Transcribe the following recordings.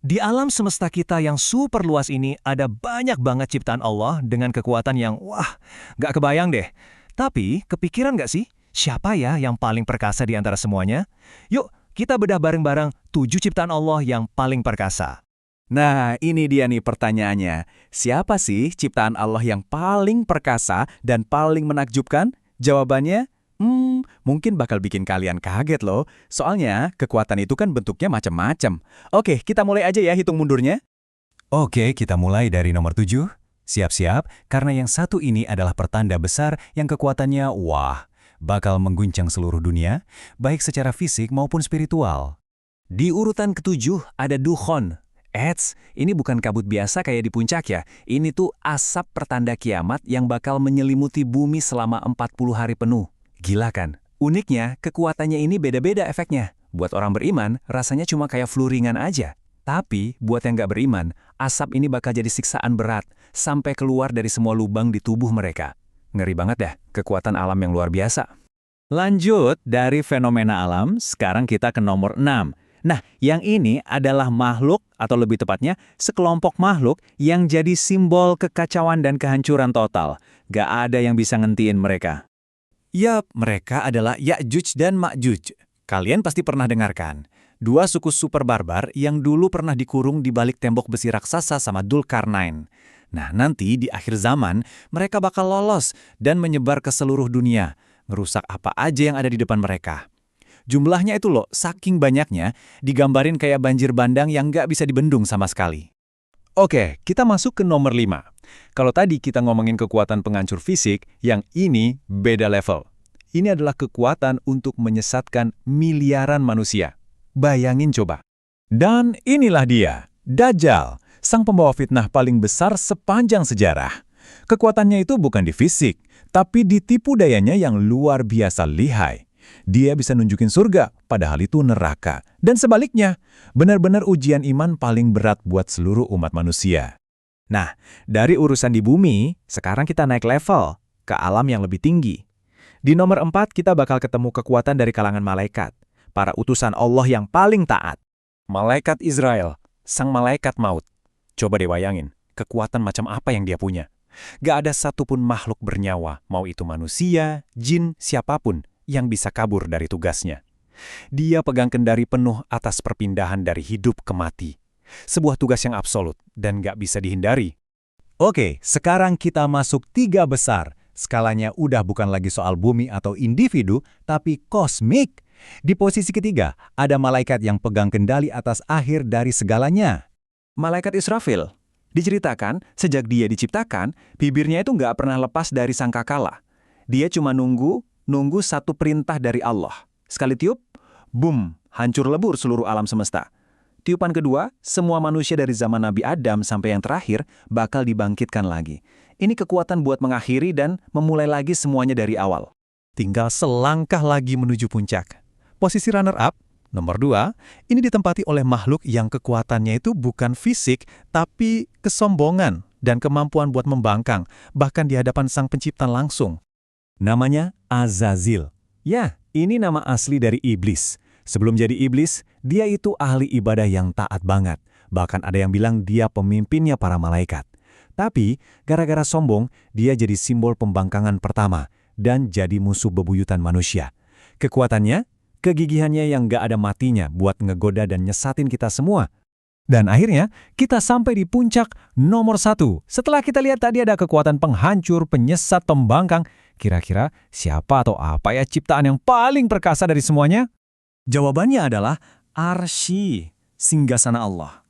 Di alam semesta kita yang super luas ini ada banyak banget ciptaan Allah dengan kekuatan yang wah, gak kebayang deh. Tapi kepikiran gak sih, siapa ya yang paling perkasa di antara semuanya? Yuk, kita bedah bareng-bareng 7 ciptaan Allah yang paling perkasa. Nah, ini dia nih pertanyaannya. Siapa sih ciptaan Allah yang paling perkasa dan paling menakjubkan? Jawabannya, mungkin bakal bikin kalian kaget loh. Soalnya, kekuatan itu kan bentuknya macam-macam. Oke, kita mulai aja ya hitung mundurnya. Oke, kita mulai dari nomor 7. Siap-siap, karena yang satu ini adalah pertanda besar yang kekuatannya, wah, bakal mengguncang seluruh dunia, baik secara fisik maupun spiritual. Di urutan ketujuh ada Dukhon. Ini bukan kabut biasa kayak di puncak ya. Ini tuh asap pertanda kiamat yang bakal menyelimuti bumi selama 40 hari penuh. Gila kan? Uniknya, kekuatannya ini beda-beda efeknya. Buat orang beriman, rasanya cuma kayak flu ringan aja. Tapi, buat yang nggak beriman, asap ini bakal jadi siksaan berat, sampai keluar dari semua lubang di tubuh mereka. Ngeri banget dah, kekuatan alam yang luar biasa. Lanjut dari fenomena alam, sekarang kita ke nomor 6. Nah, yang ini adalah makhluk, atau lebih tepatnya, sekelompok makhluk yang jadi simbol kekacauan dan kehancuran total. Gak ada yang bisa ngentiin mereka. Yap, mereka adalah Ya'juj dan Ma'juj. Kalian pasti pernah dengarkan. Dua suku super barbar yang dulu pernah dikurung di balik tembok besi raksasa sama Dzulkarnain. Nah, nanti di akhir zaman, mereka bakal lolos dan menyebar ke seluruh dunia, ngerusak apa aja yang ada di depan mereka. Jumlahnya itu loh, saking banyaknya, digambarin kayak banjir bandang yang nggak bisa dibendung sama sekali. Oke, kita masuk ke nomor 5. Kalau tadi kita ngomongin kekuatan penghancur fisik, yang ini beda level. Ini adalah kekuatan untuk menyesatkan miliaran manusia. Bayangin coba. Dan inilah dia, Dajjal, sang pembawa fitnah paling besar sepanjang sejarah. Kekuatannya itu bukan di fisik, tapi di tipu dayanya yang luar biasa lihai. Dia bisa nunjukin surga, padahal itu neraka. Dan sebaliknya, benar-benar ujian iman paling berat buat seluruh umat manusia. Nah, dari urusan di bumi, sekarang kita naik level ke alam yang lebih tinggi. Di nomor 4, kita bakal ketemu kekuatan dari kalangan malaikat, para utusan Allah yang paling taat. Malaikat Israel, sang malaikat maut. Coba deh bayangin, kekuatan macam apa yang dia punya. Gak ada satupun makhluk bernyawa, mau itu manusia, jin, siapapun, yang bisa kabur dari tugasnya. Dia pegang kendali penuh atas perpindahan dari hidup ke mati. Sebuah tugas yang absolut dan gak bisa dihindari. Oke, sekarang kita masuk 3 besar. Skalanya udah bukan lagi soal bumi atau individu, tapi kosmik. Di posisi ketiga, ada malaikat yang pegang kendali atas akhir dari segalanya. Malaikat Israfil. Diceritakan, sejak dia diciptakan, bibirnya itu nggak pernah lepas dari sangkakala. Dia cuma nunggu satu perintah dari Allah. Sekali tiup, boom, hancur lebur seluruh alam semesta. Tiupan kedua, semua manusia dari zaman Nabi Adam sampai yang terakhir bakal dibangkitkan lagi. Ini kekuatan buat mengakhiri dan memulai lagi semuanya dari awal. Tinggal selangkah lagi menuju puncak. Posisi runner-up, nomor 2, ini ditempati oleh makhluk yang kekuatannya itu bukan fisik, tapi kesombongan dan kemampuan buat membangkang, bahkan di hadapan sang pencipta langsung. Namanya Azazil. Ya, ini nama asli dari iblis. Sebelum jadi iblis, dia itu ahli ibadah yang taat banget. Bahkan ada yang bilang dia pemimpinnya para malaikat. Tapi, gara-gara sombong, dia jadi simbol pembangkangan pertama dan jadi musuh bebuyutan manusia. Kekuatannya, kegigihannya yang gak ada matinya buat ngegoda dan nyesatin kita semua. Dan akhirnya, kita sampai di puncak nomor 1. Setelah kita lihat tadi ada kekuatan penghancur, penyesat, pembangkang, kira-kira siapa atau apa ya ciptaan yang paling perkasa dari semuanya? Jawabannya adalah Arsy, singgasana Allah.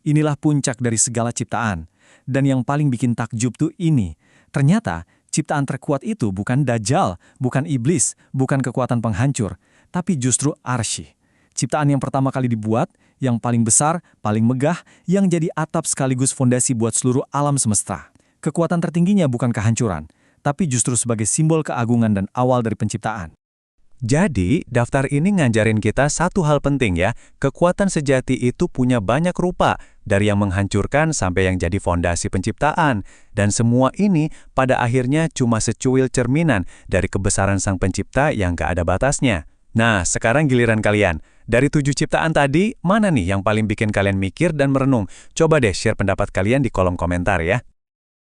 Inilah puncak dari segala ciptaan. Dan yang paling bikin takjub tuh ini. Ternyata, ciptaan terkuat itu bukan Dajjal, bukan iblis, bukan kekuatan penghancur, tapi justru Arsy. Ciptaan yang pertama kali dibuat, yang paling besar, paling megah, yang jadi atap sekaligus fondasi buat seluruh alam semesta. Kekuatan tertingginya bukan kehancuran, tapi justru sebagai simbol keagungan dan awal dari penciptaan. Jadi, daftar ini ngajarin kita satu hal penting ya, kekuatan sejati itu punya banyak rupa, dari yang menghancurkan sampai yang jadi fondasi penciptaan. Dan semua ini pada akhirnya cuma secuil cerminan dari kebesaran sang pencipta yang gak ada batasnya. Nah, sekarang giliran kalian. Dari 7 ciptaan tadi, mana nih yang paling bikin kalian mikir dan merenung? Coba deh share pendapat kalian di kolom komentar ya.